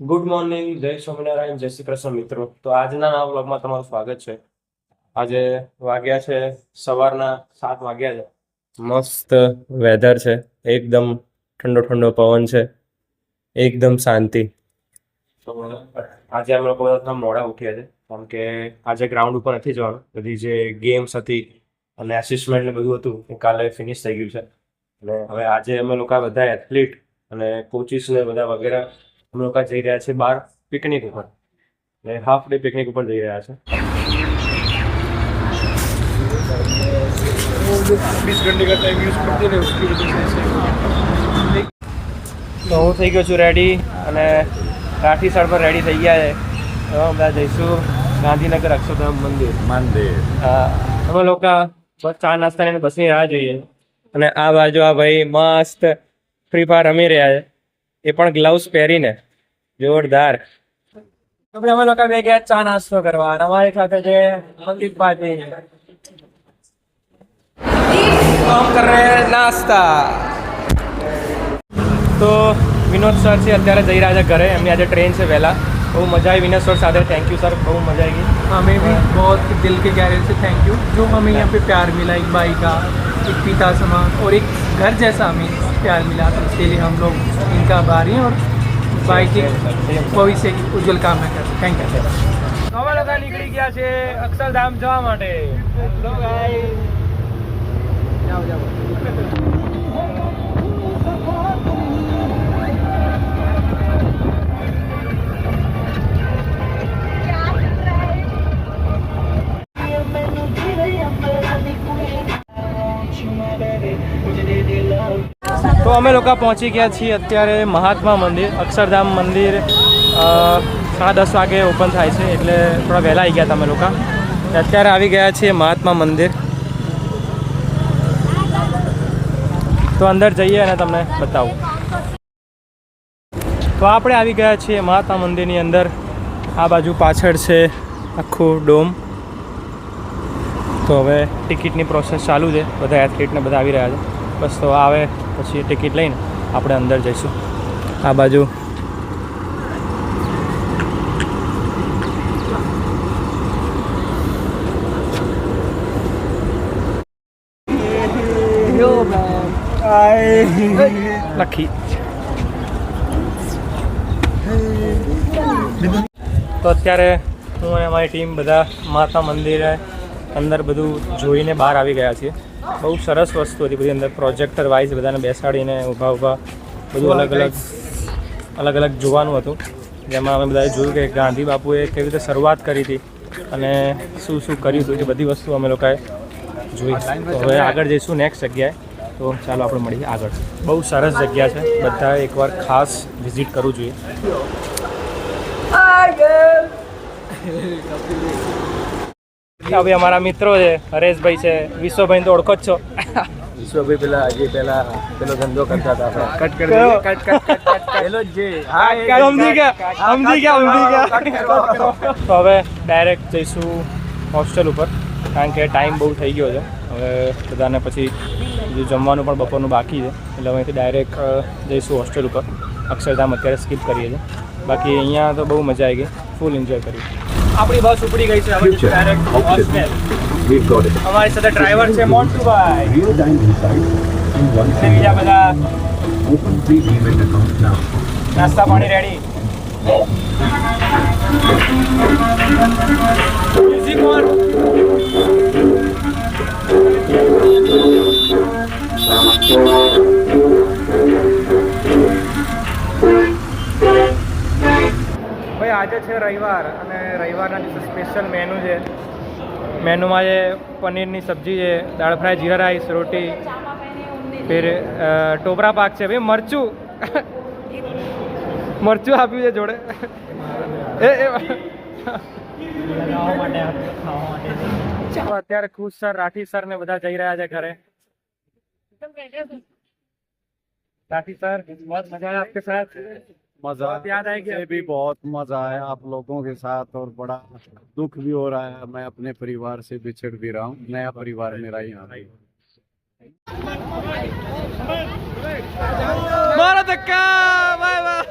Good morning, જય સ્વામિનારાયણ, જય શ્રી કૃષ્ણ મિત્રો. તો આજના નવા વ્લોગમાં તમારું સ્વાગત છે. આજે વાગ્યા છે સવારના 7 વાગ્યા છે. મસ્ત વેધર છે, એકદમ ઠંડો ઠંડો પવન છે, એકદમ શાંતિ. તો આજે અમે લોકો બધા થોડા મોડા ઉઠ્યા છે કારણ કે આજે ગ્રાઉન્ડ ઉપર નથી જવાનું. બધી જે ગેમ્સ હતી અને એસિસ્ટમેન્ટ ને બધું હતું એ કાલે ફિનિશ થઈ ગયું છે. અને હવે આજે અમે લોકો બધા એથ્લીટ અને કોચિસ ને બધા વગેરે અમે લોકો જઈ રહ્યા છે બહાર પિકનિક ઉપર. ને હાફ ડે પિકનિક ઉપર જઈ રહ્યા છે. 20 घंटे का टाइम यूज करते रहे उसकी वजह से તો હું થઈ ગયો છું રેડી અને કાઠી સાઈડ પર રેડી થઈ ગયા છે. તો બધા જઈશું ગાંધીનગર અક્ષરધામ મંદિર. અમે લોકો બસ ચા નાસ્તા ને બસની રાહ જોઈએ. અને આ બાજુ આ ભાઈ મસ્ત ફ્રી ફાયર રમી રહ્યા છે, એ પણ ગ્લવ્સ પહેરીને. જોરદાર. અમે લોકો બે ગયા ચા નાસ્તો કરવા અને અમારી સાથે છે મંદિર પાર્ટી. हम कर रहे हैं नाश्ता. તો વિનોદ સર છે અત્યારે જઈ રહ્યા છે ઘરે. એમની આજે ટ્રેન છે વહેલા. બહુ મજા આવી વિનોદ સર સાથે. થેન્ક યુ સર, બહુ મજા આવી गई. हमें भी बहुत दिल के गहरे से थैंक यू जो हमें यहाँ पे प्यार मिला, एक भाई का, एक पिता समान और एक घर जैसा हमें प्यार मिला, तो इसके लिए हम लोग इनका आभारी हैं और भाई के भविष्य की उज्जवल कामना करते हैं. Thank you. અમે લોકો નીકળી ગયા છે અક્ષરધામ જવા માટે. હેલો ગાઈસ, જાઓ જાઓ. તો અમે લોકો પહોંચી ગયા છીએ અત્યારે મહાત્મા મંદિર. અક્ષરધામ મંદિર 10:30 વાગે ઓપન થાય છે, એટલે થોડા વહેલા આવી ગયા હતા અમે લોકો. અત્યારે આવી ગયા છીએ મહાત્મા મંદિર. તો અંદર જઈએ અને તમને બતાવું. તો આપણે આવી ગયા છીએ મહાત્મા મંદિરની અંદર. આ બાજુ પાછળ છે આખું ડોમ. તો હવે ટિકિટની પ્રોસેસ ચાલુ છે. બધા એથ્લીટને બધા આવી રહ્યા છે. બસ તો આવે પછી ટિકિટ લઈને આપણે અંદર જઈશું. આ બાજુ લખી. તો અત્યારે હું અને અમારી ટીમ બધા મહાત્મા મંદિરે અંદર બધું જોઈને બહાર આવી ગયા છીએ. બહુ સરસ વસ્તુ હતી બધી અંદર. પ્રોજેક્ટર વાઇઝ બધાને બેસાડીને ઊભા બધું અલગ અલગ જોવાનું હતું. જેમાં અમે બધાએ જોયું કે ગાંધી બાપુએ કેવી રીતે શરૂઆત કરી હતી અને શું શું કર્યું હતું, એ બધી વસ્તુ અમે લોકોએ જોઈ. તો હવે આગળ જઈશું નેક્સ્ટ જગ્યાએ. તો ચાલો આપણે મળીએ આગળ. બહુ સરસ જગ્યા છે, બધાએ એકવાર ખાસ વિઝિટ કરવું જોઈએ. હવે અમારા મિત્રો છે, હરેશભાઈ છે, વિશ્વભાઈ તો ઓળખો જ છો. વિશ્વભાઈ પહેલા પેલો ધંધો કરતા હતા આપણે. કટ કરી પેલો જ જે સમજી ગયા. તો હવે ડાયરેક્ટ જઈશું હોસ્ટેલ ઉપર કારણ કે ટાઈમ બહુ થઈ ગયો છે. હવે બધાને પછી બીજું જમવાનું પણ બપોરનું બાકી છે, એટલે અહીંથી ડાયરેક્ટ જઈશું હોસ્ટેલ ઉપર. અક્ષરધામ અત્યારે સ્કીપ કરીએ છીએ. બાકી અહીંયા તો બહુ મજા આવી ગઈ, ફૂલ એન્જોય કર્યું. આપણી બસ ઉપડી ગઈ છે. હવે ડાયરેક્ટ હોસ્ટેલ. અમારી સાથે ડ્રાઈવર છે મોન્ટુભાઈ. બીજા બધા નાસ્તા પાણી રેડી. ભાઈ આજે છે રવિવાર અને રવિવારના દિવસે સ્પેશિયલ મેનુ છે. મેનુમાં છે પનીરની સબ્જી છે, દાળ ફ્રાય, જીરા રાઈસ, રોટી, ફિર ટોપરા પાક છે. ભાઈ મરચું આપ્યું છે જોડે. અત્યારે ખુશ સર, રાઠી સર ને બધા જઈ રહ્યા છે ઘરે. राठी सर, बहुत मजा आया आपके साथ. मजा याद आएगी मुझे भी बहुत मजा आया आप लोगों के साथ, और बड़ा दुख भी हो रहा है. मैं अपने परिवार से बिछड़ भी रहा हूँ. नया परिवार मेरा यहाँ है. मारा धक्का, बाय बाय.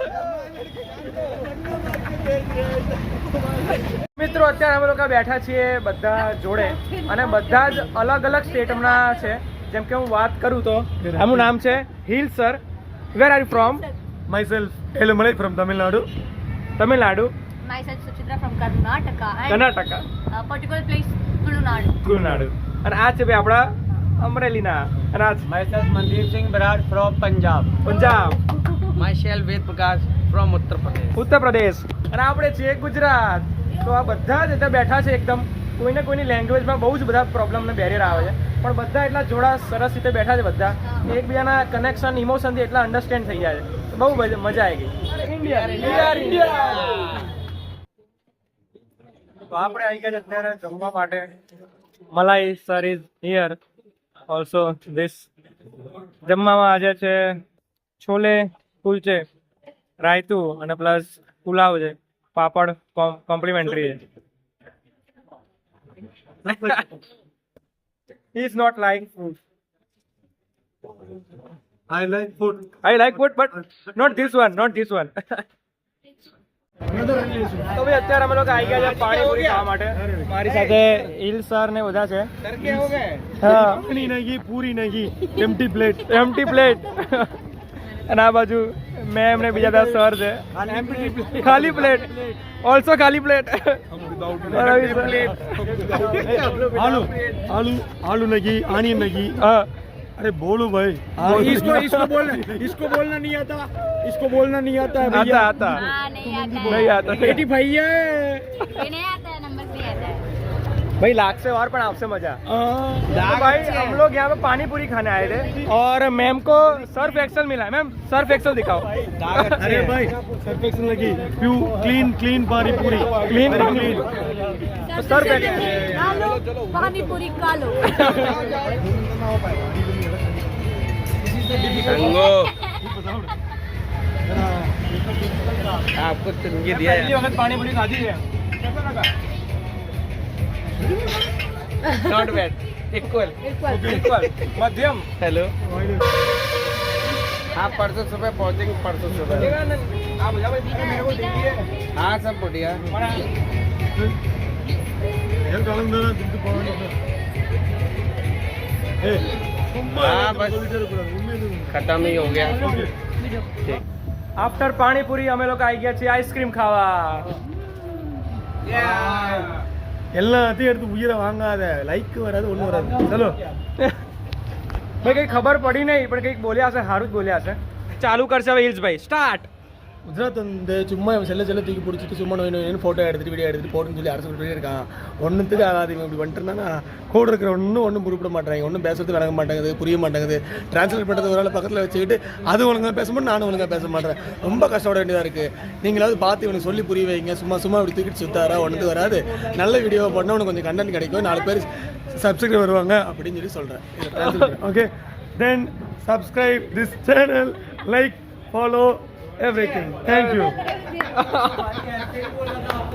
મિત્રો અત્યારે અમે લોકો બેઠા છીએ બધા જોડે અને બધા જ અલગ અલગ સ્ટેટના છે. જેમ કે હું વાત કરું તો આમનું નામ છે hill sir. Where are you from? Myself, Elumalai from Tamil Nadu. Tamil Nadu. Myself Suchitra from Karnataka and Karnataka. particular place Tulunadu. Tamil Nadu. અને આ છે ભાઈ આપણા અમરેલીના. અને આ Myself Mandeep Singh Barar from Punjab. Punjab. Myself Ved Prakash from Uttar Pradesh. Uttar Pradesh. અને આપણે છીએ ગુજરાત. તો આ બધા જ ત્યાં બેઠા છે એકદમ. કોઈને કોઈની લેંગ્વેજમાં બહુ જ બધા પ્રોબ્લેમ ને બેરિયર આવે છે, પણ બધા એટલા જોડા સરસ રીતે બેઠા છે. બધા એકબીજાના કનેક્શન ઇમોશનથી એટલા અન્ડરસ્ટેન્ડ થઈ જાય છે. બહુ મજા આવી ગઈ. તો આપણે આવી ગયા છે અત્યારે જમવા માટે. મલાઈ sir is here also this. જમવામાં આજે છે છોલે કુલચે, રાયતું અને પ્લસ પુલાવ છે, પાપડ કોમ્પ્લિમેન્ટરી છે. He is not like food. I like food. I like food, but not this one, not this one. તો ભાઈ અત્યારે અમે લોકો આવી ગયા છે પાણીપુરી ખાવા માટે. મારી સાથે હિલ સર ને બધા છે. હા, પૂરી નહીં, empty plate. Empty plate. અને આ બાજુ મેમ ને બીજા બધા સર છે. ખાલી પ્લેટ. ઓલ્સો ખાલી પ્લેટ. आलू नहीं, आनी नहीं. હા. अरे बोलो भाई. इसको बोलना नहीं आता. इसको बोलना नहीं आता है आता आता हाँ नहीं आता है. नहीं आता. बेटी भाई है. ये नहीं आता है, नंबर नहीं आता है. भाई लाख से और पण आपसे मजा. तो भाई हम लोग यहाँ पे पानी पूरी खाने आए थे और मैम को सर्फ एक्सल मिला है. मैम सर्फ एक्सल दिखाओ. अरे भाई सर्फेक्शन लगी. क्लीन पानी पूरी. क्लीन तो सर पे कालो पानी पूरी कालो. आपको ये दिया पहली वक्त पानी पूरी खाधी है. कैसा लगा? Not bad. इक्वल मध्यम. हेलो. आप परसों सुबह पहुंचेंगे. परसों सुबह. आप मेरे को देखिए. हाँ सब बढ़िया. हाँ बस खत्म ही हो गया. आफ्टर पानीपुरी અમે લોકો આવી ગયા છીએ આઈસ્ક્રીમ ખાવા. எல்லாத்தையும் எடுத்து உயிரை வாங்காத. லைக் வராது ஒன்றும் வராது. ચલો. ભાઈ કઈ ખબર પડી નહીં, પણ કંઈક બોલ્યા હશે, સારું જ બોલ્યા હશે. ચાલુ કરશે હવે હિલ્સભાઈ. સ્ટાર્ટ. குஜராத் வந்து சும்மா செல்ல தூக்கி பிடிச்சிட்டு சும்மா நோய் ஃபோட்டோ எடுத்துட்டு வீடியோ எடுத்துட்டு போட்டுன்னு சொல்லி அரசு சொல்லிட்டே இருக்கான். ஒன்றுத்துக்கு ஆகாது. இவன் இப்படி வந்துட்டுனா கூட இருக்கிற ஒன்றும் குறிப்பிட மாட்டாங்க. ஒன்றும் பேசுறது விளங்க மாட்டேங்குது, புரிய மாட்டேங்குது. டிரான்ஸ்லேட் பண்ணுறது ஒரு ஆள் பக்கத்தில் வச்சுக்கிட்டு அது ஒழுங்காக பேசும்போது நானும் ஒழுங்காக பேச மாட்டேன். ரொம்ப கஷ்டப்பட வேண்டியதாக இருக்குது. நீங்களாவது பார்த்து இவனுக்கு சொல்லி புரிய வைங்க. சும்மா இப்படி தூக்கிட்டு சுத்தாரா ஒன்று வராது. நல்ல வீடியோ பண்ணால் உனக்கு கொஞ்சம் கண்டென்ட் கிடைக்கும், 4 பேர் சப்ஸ்கிரைப் வருவாங்க அப்படின்னு சொல்லி சொல்கிறேன். Okay, then subscribe this channel, like, follow everything. Thank you.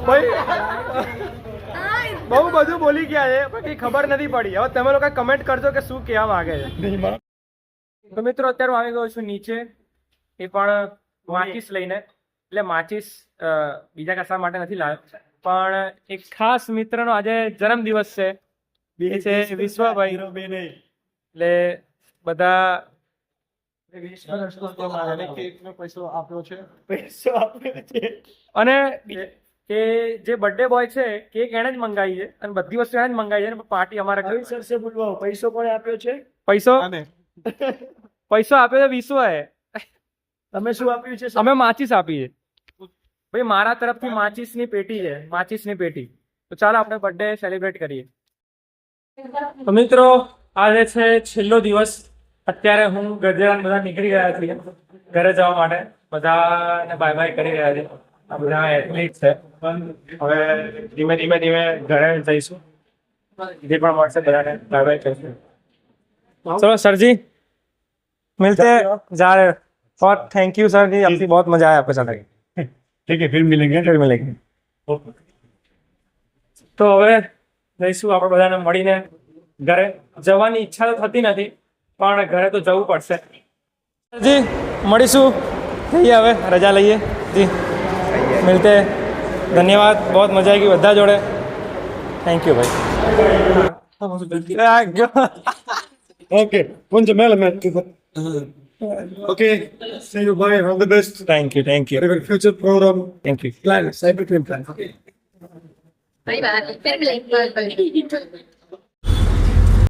ભાઈ બહુ બધું બોલી ગયા છે, પણ કઈ ખબર નથી પડી. હવે તમે લોકો કમેન્ટ કરજો કે શું કહેવા માંગે છે. તો મિત્રો અત્યારે હું આવી ગયો છું નીચે, એ પણ માચીસ લઈને. એટલે માચીસ બીજા કશા માટે નથી લાવ્યો, પણ એક ખાસ મિત્રનો આજે જન્મદિવસ છે. એ છે વિશ્વભાઈ. એટલે બધા અને કે જે બર્થડે બોય છે કેક એને જ મંગાવી છે અને બધી વસ્તુ એને જ મંગાવી છે. પાર્ટી અમારે પૈસો કોણે આપ્યો છે? પૈસો આપ્યો છે વિશ્વએ. તમે શું આપ્યું છે? અમે માચીસ આપી છે ભાઈ. મારા તરફથી માચીસની પેટી છે, માચીસની પેટી. તો ચાલો આપણે બર્થડે સેલિબ્રેટ કરીએ. તો મિત્રો આજે છે છેલ્લો દિવસ. અત્યારે હું ગજેરા બધા નીકળી ગયા છીએ ઘરે જવા માટે. બધાને બાય બાય કરી રહ્યા છે. આ બધા એથ્લીટ છે. હવે ધીમે ધીમે ઘરે જઈશું. જે પણ મળશે બધાને બાય બાય કરીશું. चलो सर जी मिलते हैं जा रहे. और थैंक यू सर जी, आपकी बहुत मजा आया आपके साथ. ठीक है, फिर मिलेंगे. તો હવે જઈશું આપણે બધાને મળીને ઘરે. જવાની ઈચ્છા તો થતી નથી, પણ ઘરે તો જવું પડશે. જી મળીશું. જઈએ હવે, રજા લઈએ જી. मिलते हैं धन्यवाद बहुत मजा आएगी બધા જોડે થેન્ક યુ ભાઈ Okay, bunch of element. Okay, see you. Bye. All the best. Thank you For your future program thank you plan, cyber twin plan. Okay. Bye bye.